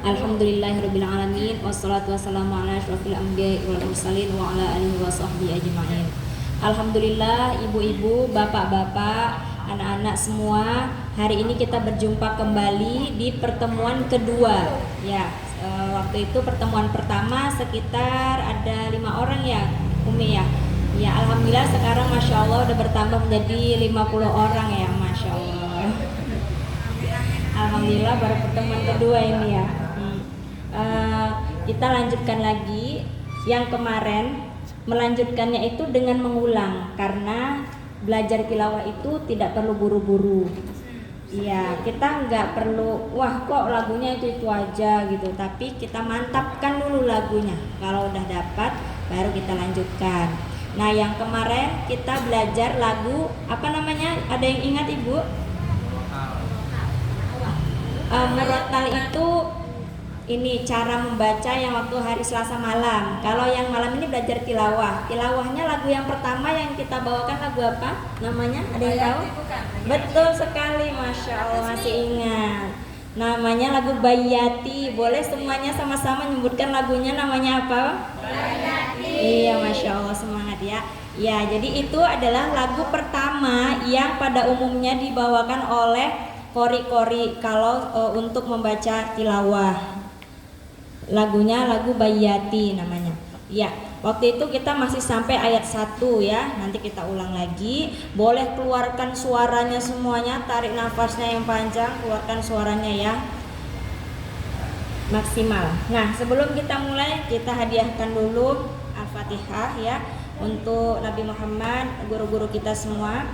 Alhamdulillahirabbil alamin wassalatu wassalamu ala asyrofil anbiya'i wal mursalin wa ala alihi wa sahbihi ajma'in. Alhamdulillah, ibu-ibu, bapak-bapak, anak-anak semua, hari ini kita berjumpa kembali di pertemuan kedua. Ya, waktu itu pertemuan pertama sekitar ada 5 orang ya, Umi ya. Ya, alhamdulillah sekarang masya Allah udah bertambah menjadi 50 orang ya, masya Allah. Alhamdulillah baru pertemuan kedua ini ya. Kita lanjutkan lagi yang kemarin, melanjutkannya itu dengan mengulang karena belajar tilawah itu tidak perlu buru-buru. Iya, kita nggak perlu wah kok lagunya itu aja gitu, tapi kita mantapkan dulu lagunya. Kalau udah dapat baru kita lanjutkan. Nah, yang kemarin kita belajar lagu apa namanya? Ada yang ingat Ibu? Murattal itu ini cara membaca yang waktu hari Selasa malam. Kalau yang malam ini belajar tilawah. Tilawahnya lagu yang pertama yang kita bawakan lagu apa? Namanya? Ada yang tahu? Betul sekali, masya Allah masih ingat. Namanya lagu Bayati. Boleh semuanya sama-sama menyebutkan lagunya namanya apa? Bayati. Iya, masya Allah semangat ya. Ya, jadi itu adalah lagu pertama yang pada umumnya dibawakan oleh kori-kori kalau untuk membaca tilawah. Lagunya lagu Bayati namanya. Ya, waktu itu kita masih sampai ayat 1 ya. Nanti kita ulang lagi. Boleh keluarkan suaranya semuanya, tarik nafasnya yang panjang, keluarkan suaranya ya maksimal. Nah, sebelum kita mulai, kita hadiahkan dulu Al-Fatihah ya untuk Nabi Muhammad, guru-guru kita semua.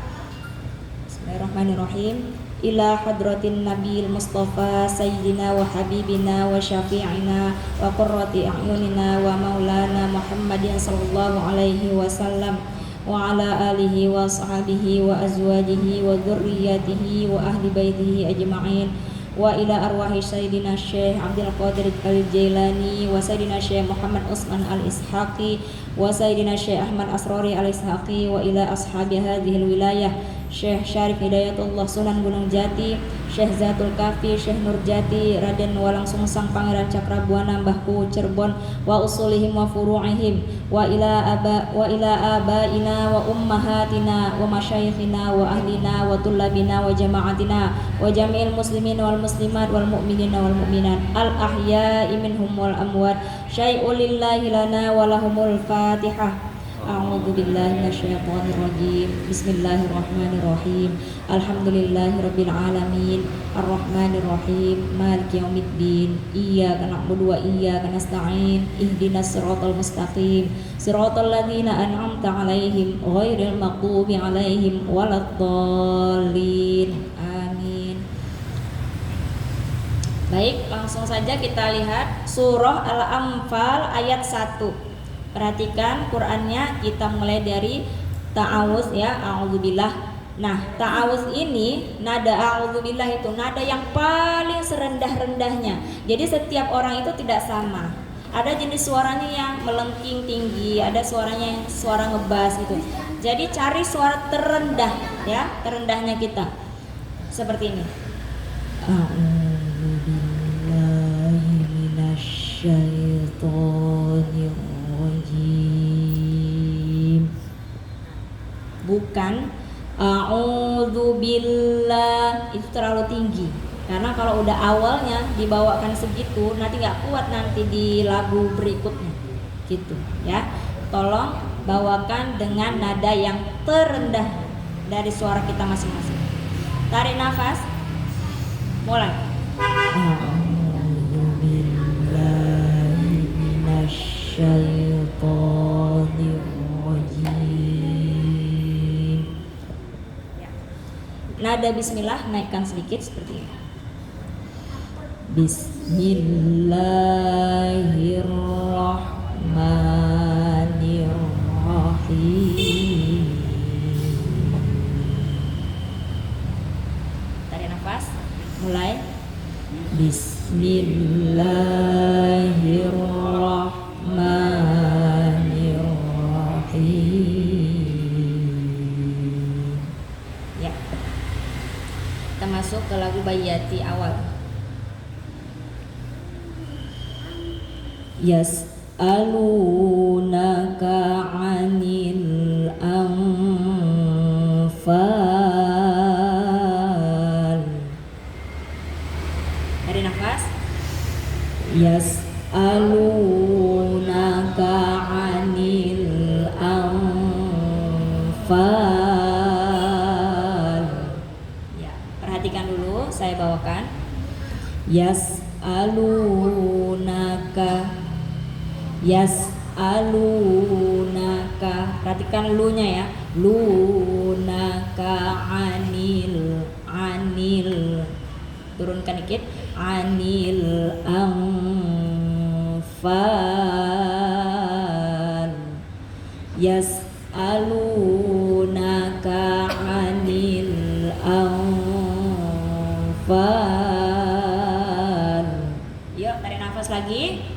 Bismillahirrahmanirrahim. Ila hadratin Nabil Mustafa Sayyidina wa Habibina wa Syafi'ina wa Qurrati a'yunina wa Maulana Muhammadin sallallahu alaihi wasallam wa ala alihi wa sahbihi wa azwajihi wa dzurriyyatihi wa ahli baitihi ajma'in wa ila arwahi Sayyidina Syekh Abdul Qadir Al-Jailani wa Sayyidina Syekh Muhammad Utsman Al-Ishaqi wa Sayyidina Syekh Ahmad Asrori Al-Ishaqi wa ila ashabi hadhil wilayah Syekh Syarif Hidayatullah Sunan Gunung Jati, Syekh Zatul Kafi, Syekh Nurjati, Raden Walang Sungsang Pangeran Cakrabuana Mbahku Cirebon wa usulihim wa furu'ihim wa ila abaina wa ummahatina wa masyayikhina wa ahlina wa tullabina wa jama'atina wa jami'il muslimin wal muslimat wal mu'minina wal mu'minat al ahya'i minhum wal amwat syai'ul lillahi lana wa lahumul fatihah. A'udzu billahi minasyaitonir rajim. Bismillahirrahmanirrahim. Alhamdulillahirabbil alamin. Arrahmanir rahim. Maliki yaumiddin. Iyyaka na'budu wa iyyaka nasta'in. Ihdinas siratal mustaqim. Siratal ladzina an'amta 'alaihim ghairil maghdubi 'alaihim waladdallin. Amin. Baik, langsung saja kita lihat surah Al-Anfal ayat 1. Perhatikan Qur'annya, kita mulai dari ta'awuz ya, a'udzubillah. Nah, ta'awuz ini nada a'udzubillah itu nada yang paling serendah-rendahnya. Jadi setiap orang itu tidak sama. Ada jenis suaranya yang melengking tinggi, ada suaranya yang suara ngebas gitu. Jadi cari suara terendah ya, terendahnya kita. Seperti ini. A'udzubillahi minasyaitonir bukan a'udzubillah, itu terlalu tinggi karena kalau udah awalnya dibawakan segitu nanti nggak kuat nanti di lagu berikutnya gitu ya. Tolong bawakan dengan nada yang terendah dari suara kita masing-masing. Tarik nafas, mulai. A'udzubillahi minasyaitonir nada bismillah naikkan sedikit seperti ini. Bismillahirrahmanirrahim. Tarik nafas, mulai. Bismillahirrahmanirrahim. Kita masuk ke lagu Bayati awal. yas'alunaka 'anil anfal. Tarik nafas. Yas'alunaka 'anil anfal. Ya, perhatikan dulu, saya bawakan. Yas'alunaka, perhatikan lu-nya ya. Lunaka 'anil, turunkan dikit, 'anil anfal. Yas'alunaka 'anil anfal. Yuk, tarik nafas lagi.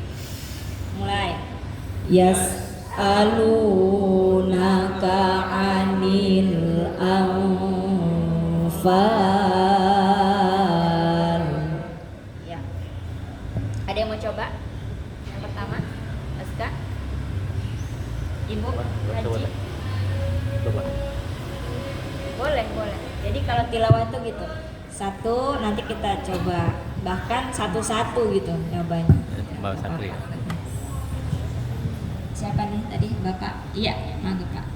Mulai. Yas'alunaka 'anil anfal. Ya. Ada yang mau coba? Yang pertama, Aska? Ibu? Haji? Coba. Boleh. Jadi kalau tilawah itu gitu. Satu, nanti kita coba. Bahkan satu-satu gitu jawabannya. Bawa satu ya. Siapa nih tadi? Bapak? Iya, mangga Pak.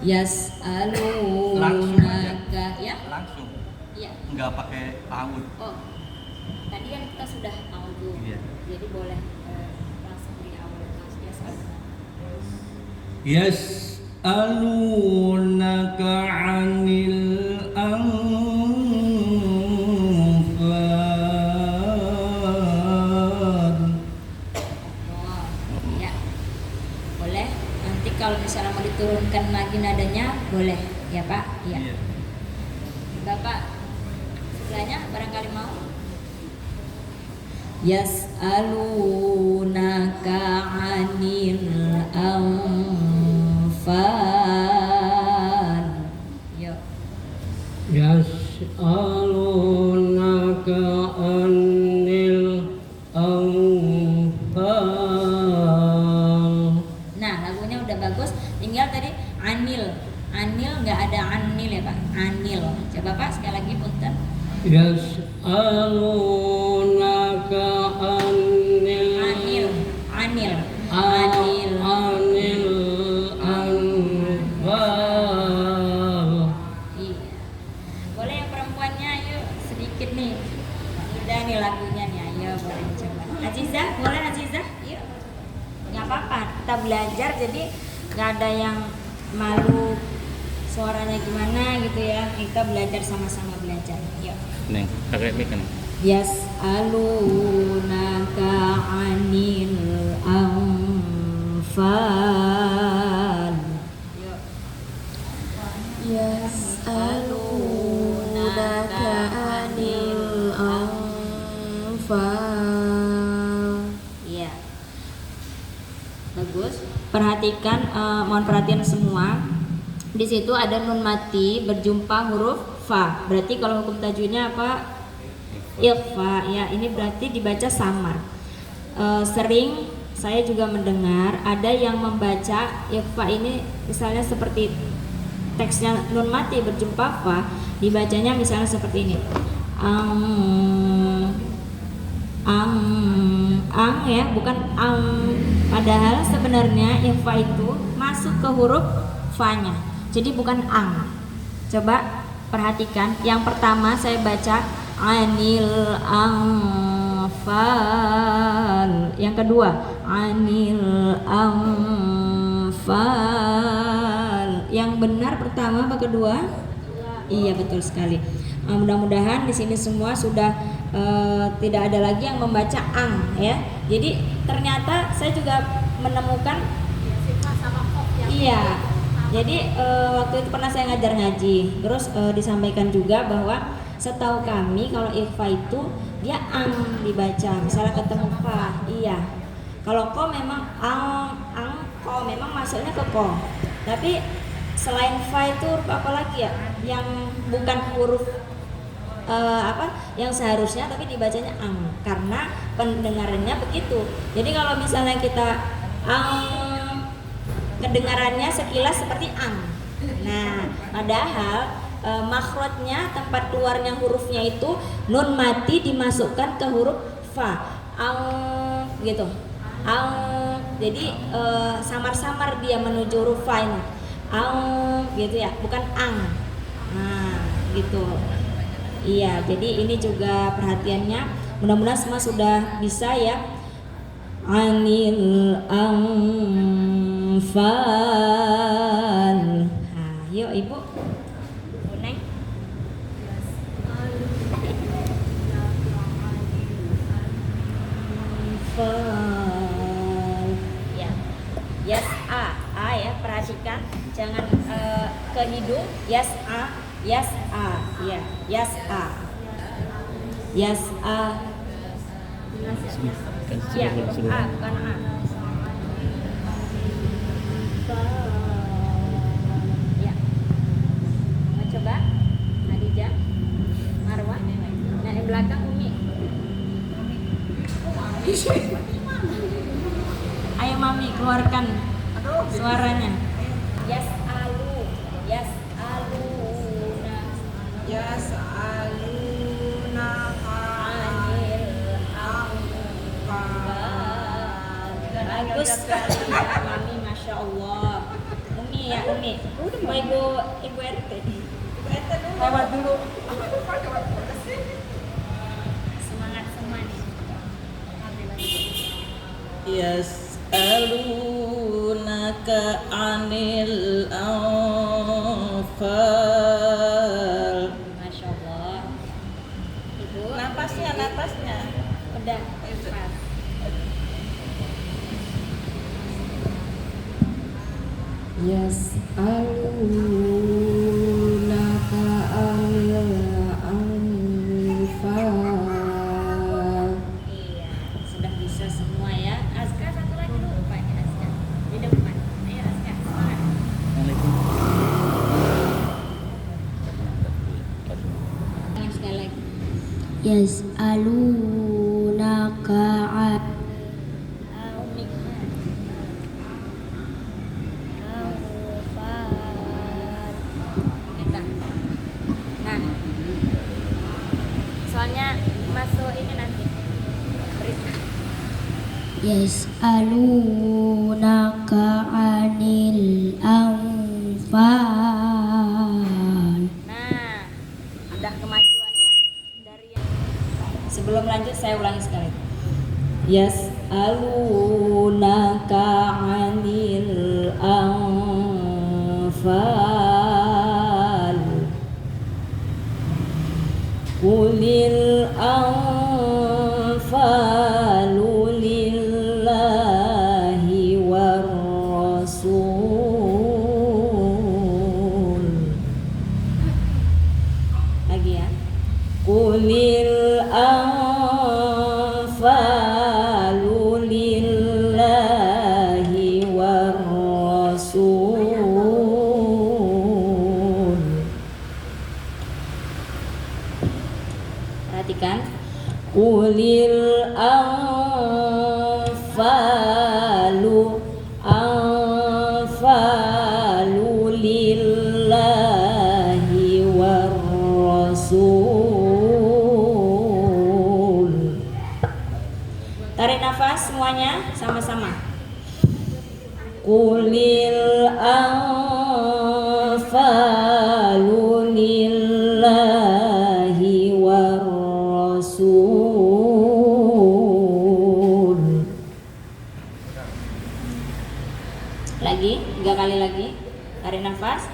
Yas'alunaka ya? Langsung, Iya. nggak pakai paud. Oh, tadi kan kita sudah audu. Iya. Jadi boleh langsung di awal langsung yas'alunaka. Yas'alunaka 'anil anfal. Oh, ya. Boleh. Nanti kalau misalnya mau diturunkan lagi nadanya, boleh ya Pak? Iya. Iya. Bapak sebelahnya barangkali mau. Yas'alunaka 'anil anfal. Yuk. Yas'alunaka 'anil anfal. Nah, lagunya udah bagus. Tinggal tadi anil nggak ada anil ya Pak? Anil. Coba Pak sekali lagi punten. Yas'alunaka 'anil Anil. anil anfal. Iya. Boleh yang perempuannya, yuk sedikit nih. Udah nih lagunya nih, ayo boleh coba. Azizah, boleh Azizah? Yuk. Nggak apa-apa, kita belajar jadi nggak ada yang malu suaranya gimana gitu ya. Kita belajar sama-sama belajar. Yuk. Nih, pakai mic kan. Yas'alunaka 'anil anfal. Yuk. Yas'alunaka 'anil anfal. Iya. Bagus. Perhatikan, mohon perhatian semua. Di situ ada nun mati berjumpa huruf fa. Berarti kalau hukum tajwidnya apa? Ikhfa. Ya, ini berarti dibaca samar. Sering saya juga mendengar ada yang membaca ikhfa ini misalnya seperti teksnya nun mati berjumpa fa, dibacanya misalnya seperti ini. Ang ya, bukan ang. Padahal sebenarnya ikhfa itu masuk ke huruf fa-nya. Jadi bukan ang. Coba perhatikan. Yang pertama saya baca anil anfal. Yang kedua anil anfal. Yang benar pertama apa kedua? Iya, betul sekali. Mudah-mudahan di sini semua sudah tidak ada lagi yang membaca ang ya. Jadi ternyata saya juga menemukan iya. Jadi waktu itu pernah saya ngajar ngaji, terus disampaikan juga bahwa setahu kami kalau ikhfa itu dia ang dibaca, misalnya ketemu fa, iya. Kalau ko memang ko memang masuknya ke ko. Tapi selain fa itu huruf apa lagi ya? Yang bukan huruf yang seharusnya, tapi dibacanya ang karena pendengarannya begitu. Jadi kalau misalnya kita ang, kedengarannya sekilas seperti ang. Nah, padahal makhrajnya, tempat keluarnya hurufnya itu nun mati dimasukkan ke huruf fa. Ang gitu. Ang, jadi samar-samar dia menuju huruf fa ini. Ang gitu ya, bukan ang. Nah, gitu. Iya, jadi ini juga perhatiannya. Mudah-mudahan semua sudah bisa ya. Anil anfal. Nah, yuk Ibu. Bu Neng. Anfal. Ya. Yes a ya, perhatikan jangan ke hidung. Yes a, ya, yes a. Yes a. Ya, a bukan a. Ya. Mau coba? Hadijah, Marwah. Nah, di belakang Umi. Ayo Mami, keluarkan suaranya. Yes alu, yes aluna, yes aluna anil anfal. Bagus sekali ya Mami, masya Allah. Umi ya Umi. Mau ibu RT. Lewat dulu. Semangat semua nih. Yas'alunaka 'anil anfal. Masya Allah. Ibu. Napasnya. Udah. Pas. Yas'alunaka 'anil anfal. Iya, sudah bisa semua ya. Azka satu lagi lupa ya Azka. Di depan. Ayo Azka, semangat. Yang sekali lagi. Yas'alunaka an Nah, soalnya masuk ini nanti. Yas'alunaka 'anil anfal. Nah, udah kemajuannya dari yang sebelum lanjut saya ulangi sekali. Yas'alunaka 'anil anfal. Qulil anfalu lillahi war rasul. Lagi ya. Qulil anfalu lillahi war rasul. Perhatikan. Qulil anfalu lillahi war rasul. Tarik nafas semuanya sama-sama. Qulil anfalu lillahi war rasul. Lagi, 3 kali lagi. Tarik nafas.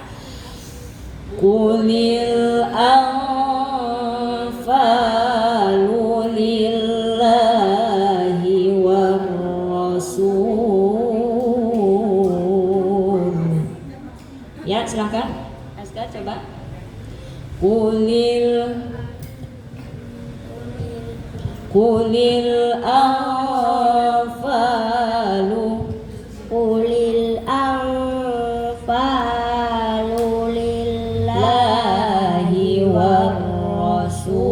Qulil anfalu lillahi war rasul. Ya, silakan. Aska coba. Qulil anfalu anfalu lillahi war rasul.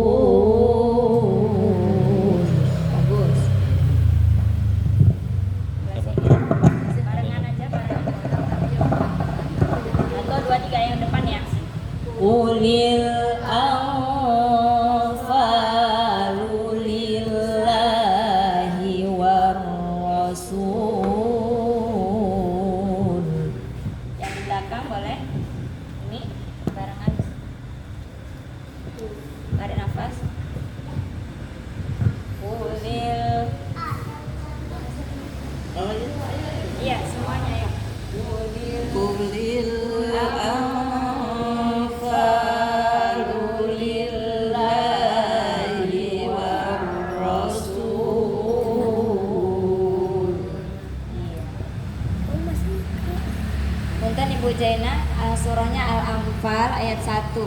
Jaina, surahnya Al-Anfal ayat 1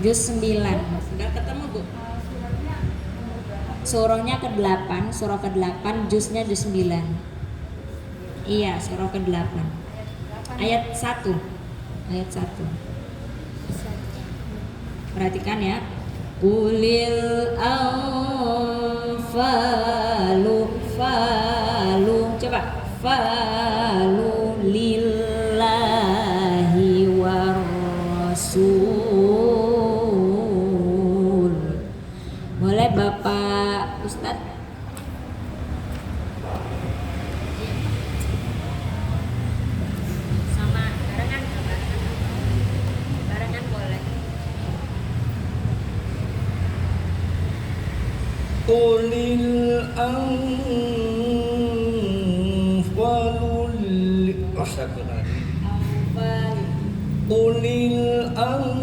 juz 9. Sudah ketemu Bu? Surahnya ke-8, surah ke-8, juznya juz 9. Iya, surah ke-8. Ayat 1. Ayat 1. Perhatikan ya. Qulil anfalu coba falu lillahi war rasul. Boleh Bapak Ustadz? Sama barengan boleh. Qulil anfalu Anfal. Qulil anfalu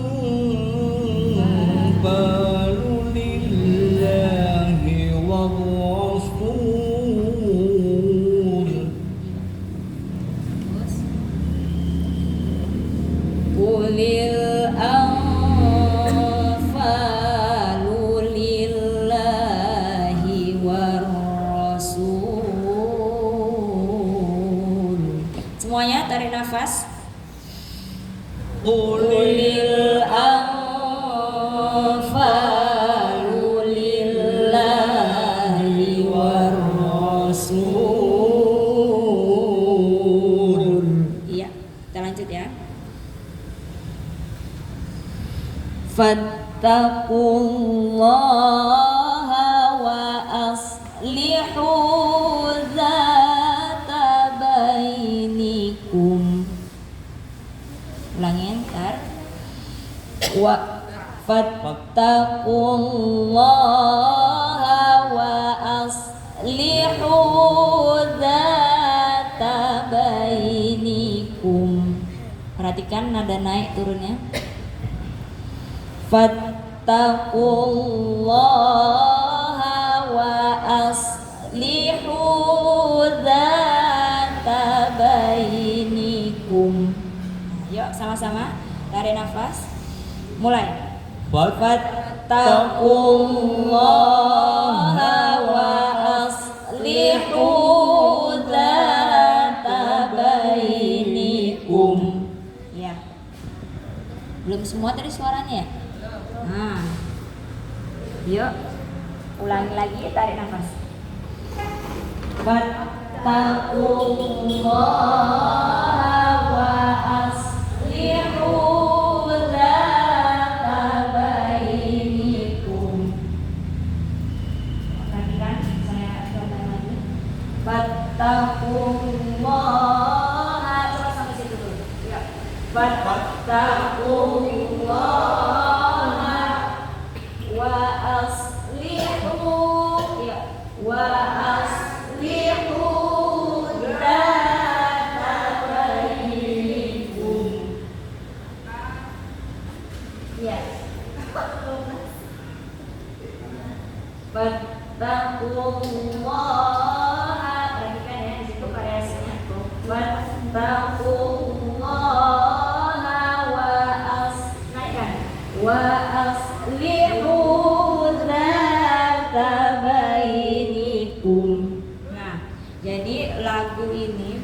lillahi war rasul. Qulil anfalu lillahi war rasul. Semuanya tarik nafas. Qulil anfalu lillahi war rasul. Iya, kita lanjut ya. Fattaqullaha wa aslihu dzata bainikum. Ulangin ntar. Wa fattaqullaha wa aslihu dzata bainikum. Perhatikan nada naik turunnya. Fattaqullaha wa aslihu dzata bainikum. Yuk sama-sama tarik nafas. Mulai. Fattaqullaha wa aslihu dzata bainikum. Ya. Belum semua tadi suaranya ya? Nah. Yuk. Ulangi lagi, tarik nafas. Fattaqullaha wa aslihu dzata bainikum. Perhatikan, saya coba lagi. Fattaqullaha, coba sampai situ dulu. Ya. Fattaqullaha wa aslihu, ya, wa aslihu dzata bainikum. Ya. Fattaqullaha, perhatikan ya di situ variasinya. Fattaqullaha wa naikkan. Wa aslihu dzata bainikum. Nah, jadi lagu ini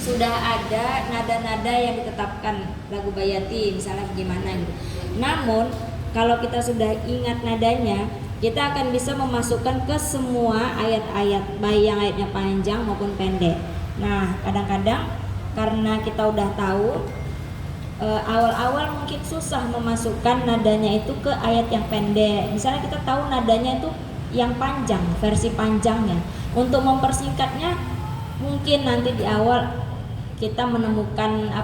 sudah ada nada-nada yang ditetapkan lagu Bayati, misalnya bagaimana gitu. Namun kalau kita sudah ingat nadanya, kita akan bisa memasukkan ke semua ayat-ayat, baik yang ayatnya panjang maupun pendek. Nah, kadang-kadang karena kita udah tahu, awal-awal mungkin susah memasukkan nadanya itu ke ayat yang pendek. Misalnya kita tahu nadanya itu yang panjang, versi panjangnya. Untuk mempersingkatnya, mungkin nanti di awal kita menemukan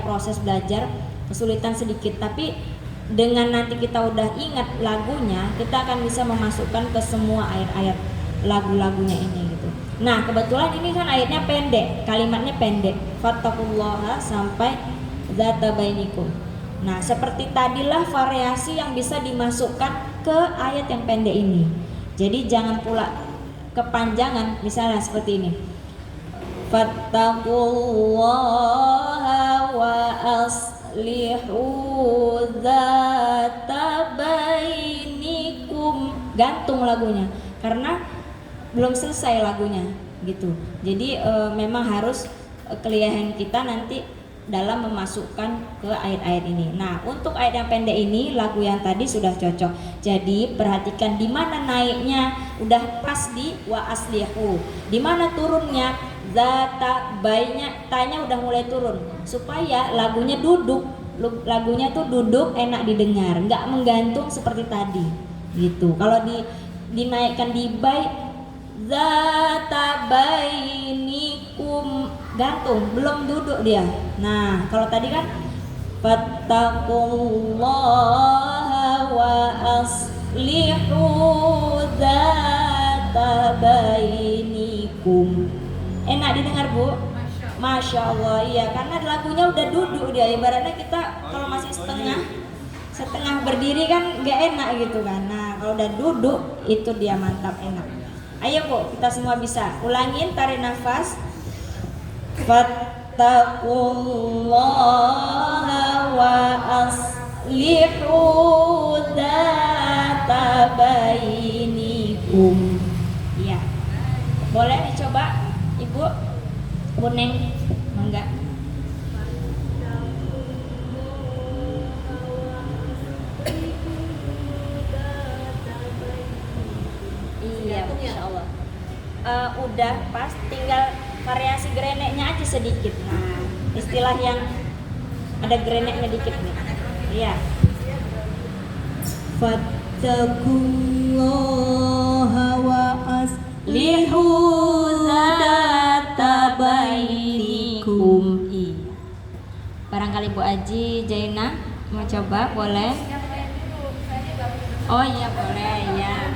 proses belajar kesulitan sedikit. Tapi dengan nanti kita udah ingat lagunya, kita akan bisa memasukkan ke semua ayat-ayat lagu-lagunya ini gitu. Nah, kebetulan ini kan ayatnya pendek, kalimatnya pendek. Fattaqullaha sampai dzata bainikum. Nah, seperti tadilah variasi yang bisa dimasukkan ke ayat yang pendek ini. Jadi jangan pula kepanjangan, misalnya seperti ini. Fattaqullaha wa aslihu dzata bainikum. Gantung lagunya karena belum selesai lagunya gitu. Jadi memang harus kelihayan kita nanti dalam memasukkan ke ayat-ayat ini. Nah, untuk ayat yang pendek ini lagu yang tadi sudah cocok. Jadi perhatikan di mana naiknya udah pas di wa aslihu. Di mana turunnya zata baiknya tanya udah mulai turun supaya lagunya duduk. Lagunya tuh duduk enak didengar, nggak menggantung seperti tadi. Gitu. Kalau dinaikkan di baik zata bainikum gantung, belum duduk dia. Nah, kalau tadi kan fattaqullaha wa aslihu zata bainikum. Enak didengar, Bu? Masya Allah, iya, karena lagunya udah duduk dia. Ibaratnya kita kalau masih setengah berdiri kan nggak enak gitu kan. Nah, kalau udah duduk itu dia mantap, enak. Ayo Bu, kita semua bisa. Ulangin, tarik nafas. Fattaqullaha wa aslihu dzata bainikum. Iya. Boleh dicoba, Ibu? Bu Neng, enggak? Iya, Masya Allah. Udah pas, tinggal variasi greneknya aja sedikit. Nah, istilah yang ada greneknya dikit nih. Iya. Fattaqullaha wa aslihu dzata bainikum. Iya. Barangkali Bu Aji, Jaina mau coba, boleh? Oh iya, boleh ya.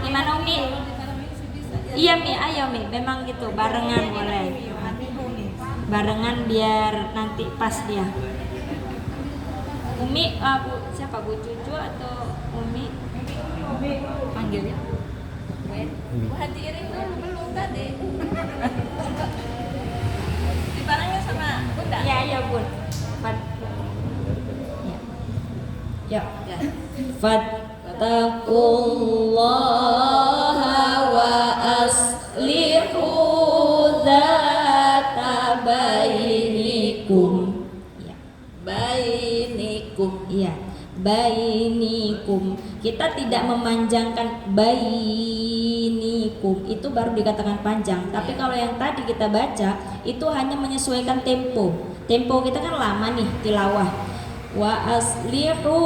Gimana Umi? Iya Mi, ayo Mi, memang gitu, barengan boleh. Barengan biar nanti pas dia. Umi, Bu, siapa Bu Cucu atau Umi? Panggil ya. Bu Haji Irin dulu belum tadi. Dibarengin sama Bunda. Iya, iya Bun. Ya. Ya. Fattaqullaha wa aslihu dzata bainikum. Ya. Bainikum. Iya. Bainikum. Kita tidak memanjangkan bainikum. Itu baru dikatakan panjang. Tapi kalau yang tadi kita baca itu hanya menyesuaikan tempo. Tempo kita kan lama nih tilawah. Wa aslihu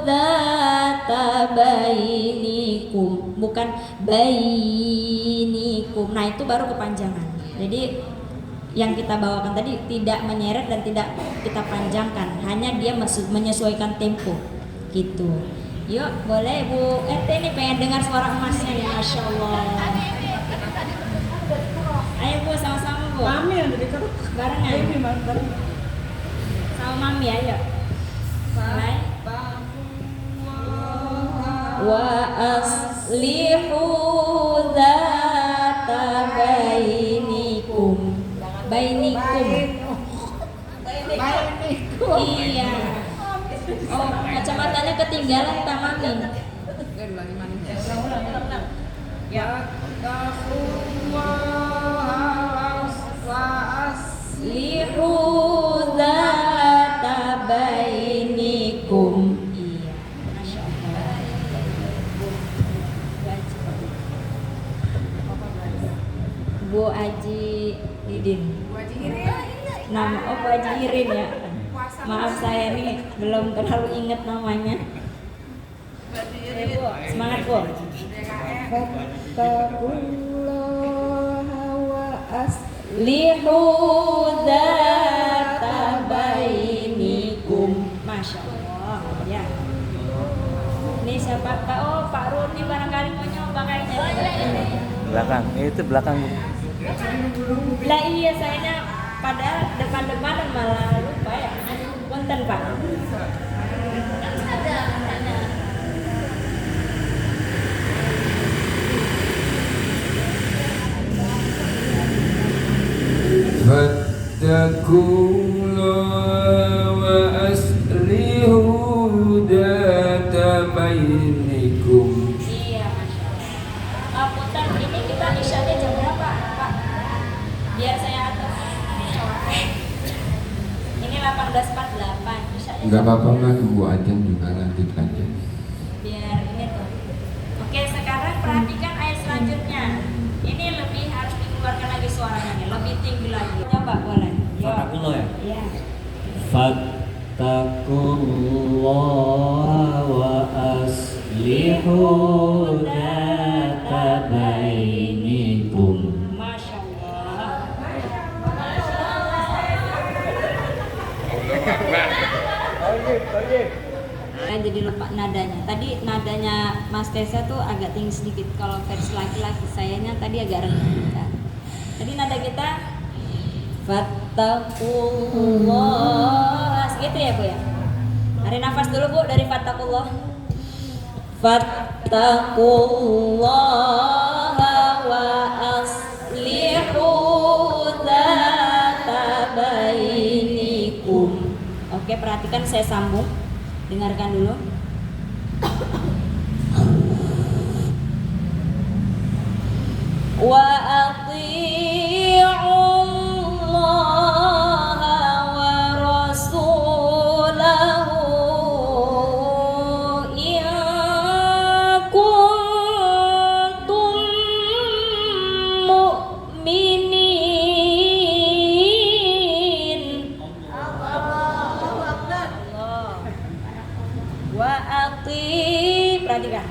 dzata bainikum, bukan bainikum. Nah, itu baru kepanjangan. Jadi yang kita bawakan tadi tidak menyeret dan tidak kita panjangkan, hanya dia menyesuaikan tempo gitu. Yuk, boleh Bu RT nih pengen dengar suara emasnya nih, Masya Allah. Ayo Bu, sama-sama Bu. Mami yang dekat. Barengan. Sama Mami, ayo. Wa aslihu dzata bainikum. Bainikum. Iya. Oh, kacamatanya ketinggalan tak Mami. Ya. Aslihu dzata bainikum. Iya, Masya Allah. Bu Aji Didin. Nama Bu Aji Irin ya. Maaf saya nih belum terlalu ingat namanya. Bu, semangat Bu. Fattaqullaha wa aslihu dzata bainikum. Masya Allah ya. Ini siapa? Oh, Pak Rudi barangkali mau nyoba kayaknya. Belakang, itu belakang. Lah iya, sayanya pada depan-depan malah lupa ya. Punten Pak. فاتقوا الله وأصلحوا ذات بينكم. Iya, Masya Allah. Punten, ini kita isyanya jam berapa, Pak? Biar saya atur. Ini 18.48, isyanya. Enggak apa-apa mah, tunggu aja juga lanjut aja. Biar ini tuh. Oke, sekarang perhatikan ayat selanjutnya. Ini lebih harus dikeluarkan lagi suaranya nih, lebih tinggi lagi. Coba boleh. Fattakullah ya? Iya. Fattakullaha wa aslihu dzata bainikum. Masya Allah. Jadi lupa nadanya. Tadi nadanya Mas Tesa tuh agak tinggi sedikit. Kalau versi laki-laki sayanya tadi agak rendah. Tadi nada kita Fattakullah. Segitu ya Bu ya. Tarik nafas dulu Bu dari Fattakullah. Fattakullah wa aslihu dzata bainikum. Oke, perhatikan saya sambung. Dengarkan dulu. Wa ati'u Allah wa rasulahu in kuntum mu'minin. Wa ati, perhatikan.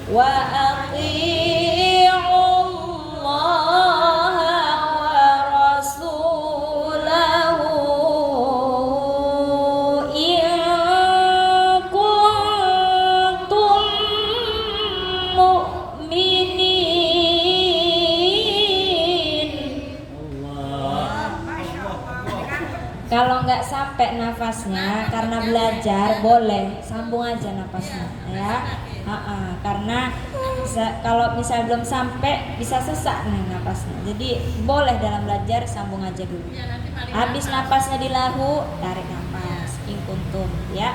Wa ati'u Allah wa rasulahu in kuntum mu'minin. Kalau nggak sampai nafasnya karena belajar boleh sambung aja nafasnya ya. Karena kalau misal belum sampai bisa sesak nih nafasnya. Jadi boleh dalam belajar sambung aja dulu. Habis nafasnya di lahu tarik nafas in kuntum ya.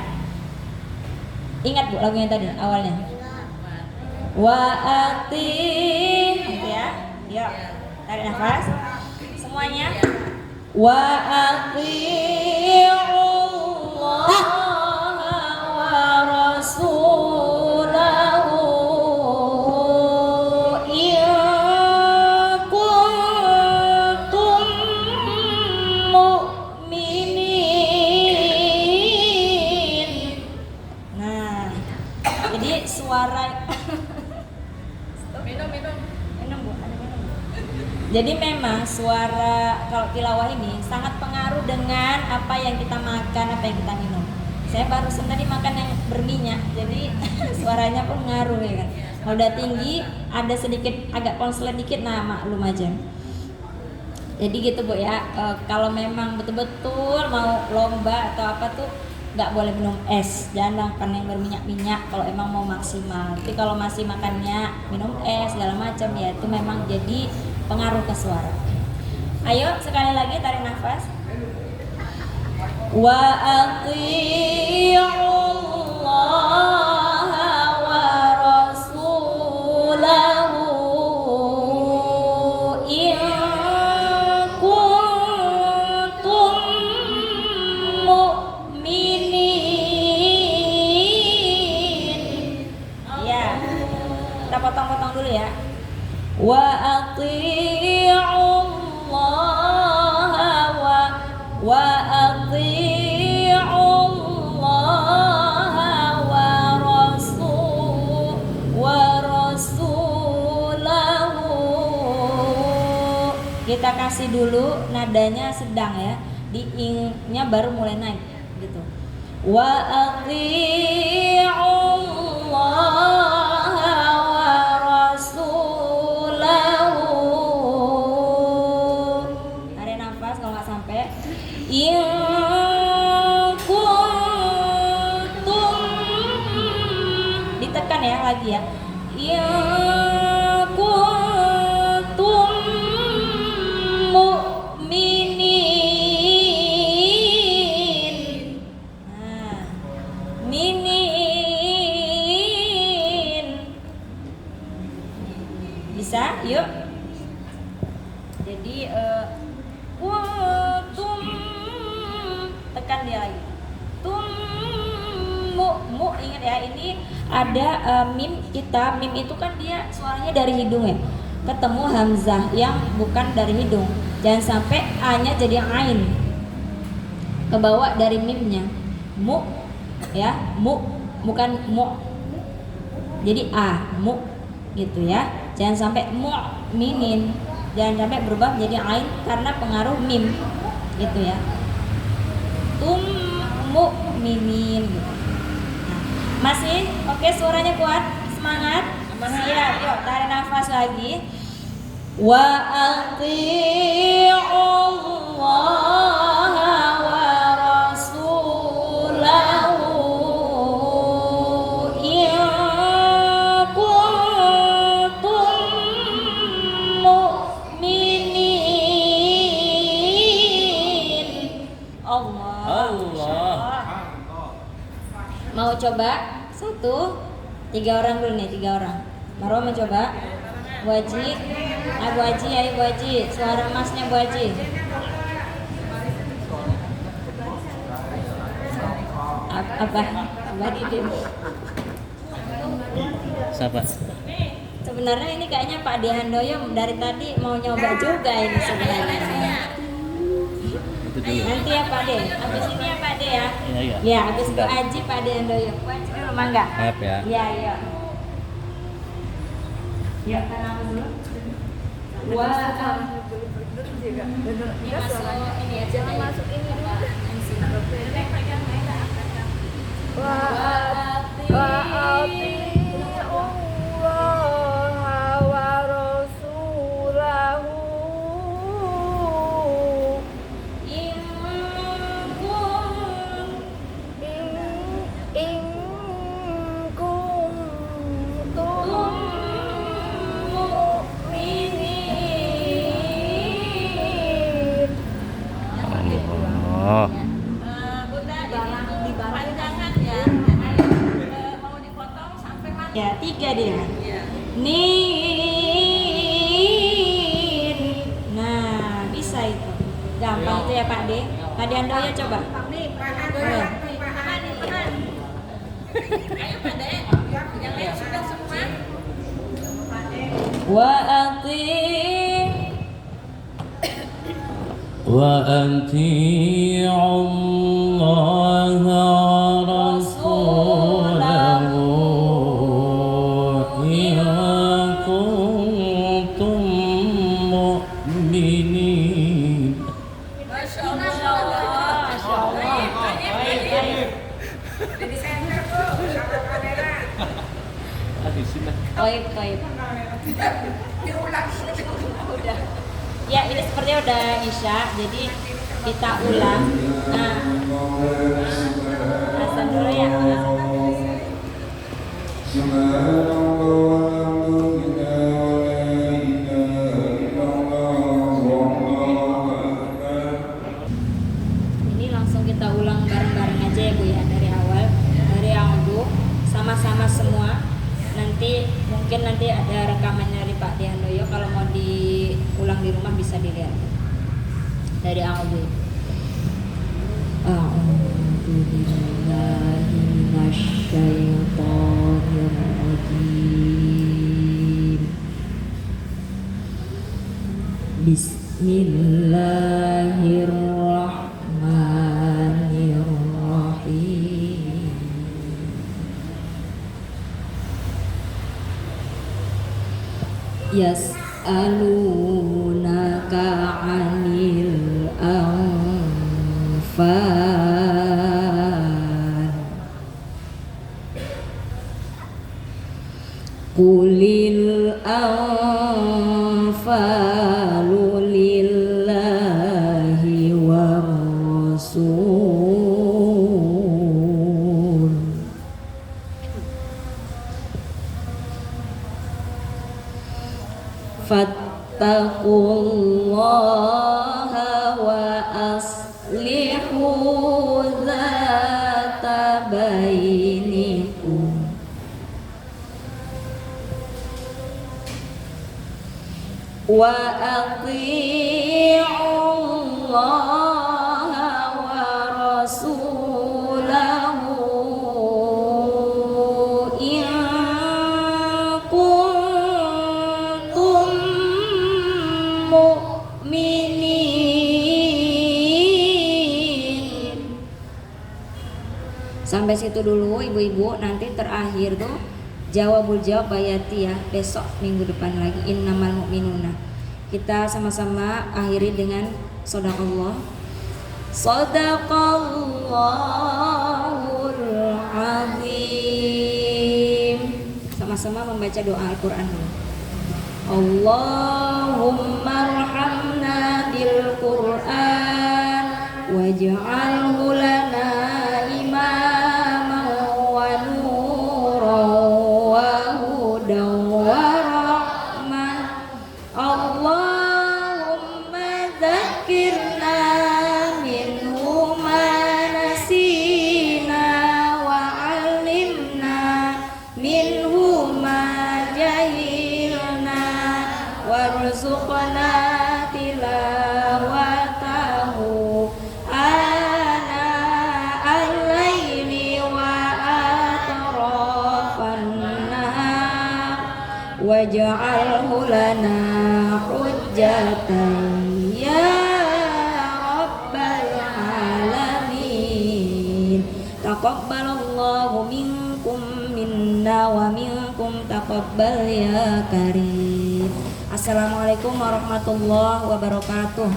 Ingat Bu lagunya tadi awalnya. Wa ati ya. Yuk tarik nafas semuanya. Wa ati'u Allah wa rasulahu in kuntum mu'minin. Nah, jadi suara Minum. minum Bu, ada minum. Jadi memang suara kalau tilawah ini sangat pengaruh dengan apa yang kita makan, apa yang kita minum. Saya barusan tadi makan yang berminyak, jadi suaranya pun ngaruh ya kan. Kalau udah tinggi, ada sedikit agak konslet dikit, nah maklum aja. Jadi gitu Bu ya. Kalau memang betul-betul mau lomba atau apa tuh nggak boleh minum es, jangan makan yang berminyak-minyak kalau emang mau maksimal. Tapi kalau masih makannya minum es segala macam ya itu memang jadi pengaruh ke suara. Ayo sekali lagi tarik nafas. Wa ati'u Allah wa rasulahu in kuntum mu'minin. Ya, kita potong-potong dulu ya. Wa ati'u Allah wa ati'u Allah wa rasulahu. Kita kasih dulu nadanya sedang ya. Di ing-nya baru mulai naik gitu. Wa ati'u Allah wa rasulahu. Tarik nafas kalau nggak sampai. In kuntum, ditekan ya lagi ya. In kuntum mu'minin. Bisa? Yuk. Jadi kuntum, tekan dia lagi. Mu, ingat ya, ini ada mim kita. Mim itu kan dia suaranya dari hidung ya. Ketemu hamzah yang bukan dari hidung. Jangan sampai a-nya jadi ain. Kebawa dari mimnya. Mu ya, mu bukan mu. Jadi a, mu gitu ya. Jangan sampai mu'minin. Jangan sampai berubah menjadi ain karena pengaruh mim gitu ya. Mu'minin gitu. Masih oke, suaranya kuat, semangat. Siap, yuk tarik nafas lagi. Wa ati'ullaha wa rasulahu in kuntum mu'minin. Allah. Mau coba? 1, 3 orang dulu nih, 3 orang. Marwa mau coba? Bu Haji, Bu Haji, ayo Bu Haji, suara emasnya Bu Haji. Apa? Didin. Siapa? Sebenarnya ini kayaknya Pak De Handoyo dari tadi mau nyoba juga ini sebenarnya. Itu dulu. Nanti ya Pak De, habis ini ya Pak De ya. Iya. Ya, habis Bu Bentar. Haji Pak De Handoyo. Bu Haji dulu mangga. Maaf ya. Iya, iya. Ya, tenang dulu. Wa ini masuk ini aja. Jangan masuk ini dulu. Oh. Bunda, ini panjangan ya. Mau dipotong sampai mana? Ya, 3 dia. Iya. Nin. Nah, bisa itu. Gampang itu ya Pak De. Pak De Handoyo coba. Nih, pahan. Ayo. Pahan nih, pahan. Ayo Pak De. Yang lain sudah semua. Wa ati وأطيعوا الله ورسوله إن كنتم مؤمنين. Masya Allah. Masya Allah. Jadi center tuh sama kamera. Toib. Diulang. Udah. Ya, ini sepertinya udah Isya, jadi kita ulang. Nah, azan dulu ya. Ini langsung kita ulang bareng-bareng aja ya Bu ya, dari awal, dari audu, sama-sama semua. Nanti mungkin nanti ada rekamannya dari Pak De Handoyo, kalau mau diulang di rumah bisa dilihat dari audu. A'udzu billahi minasyaitonir rajim. Bismillahirrahmanirrahim. Yas'alunaka 'anil anfal. Qulil anfalu lillahi wa rasul. Fattaqullaha wa aslihu dzata bainikum. wa ati'ullaha wa rasulahu in kuntum mu'minin. Sampai situ dulu ibu-ibu, nanti terakhir tuh jawabul jawab bayati ya, besok minggu depan lagi innamal mu'minuna. Kita sama-sama akhiri dengan shadaqallah. Shadaqallahul azim. Sama-sama membaca doa Al-Qur'an dulu. Allahumma arhamna bil Qur'an waj'alhu lana imaman wa nuran wa hudan wa rahmah. Allahumma dzakkirna minhu ma nasina wa 'allimna minhu ma jahilna warzuqna tilawatahu ana al-laili wa atrafan nahar waj'alhu lana hujjatan ya rabbal alamin. Taqabbalallahu minkum minna wa minkum taqabbal ya karim. Assalamualaikum warahmatullahi wabarakatuh.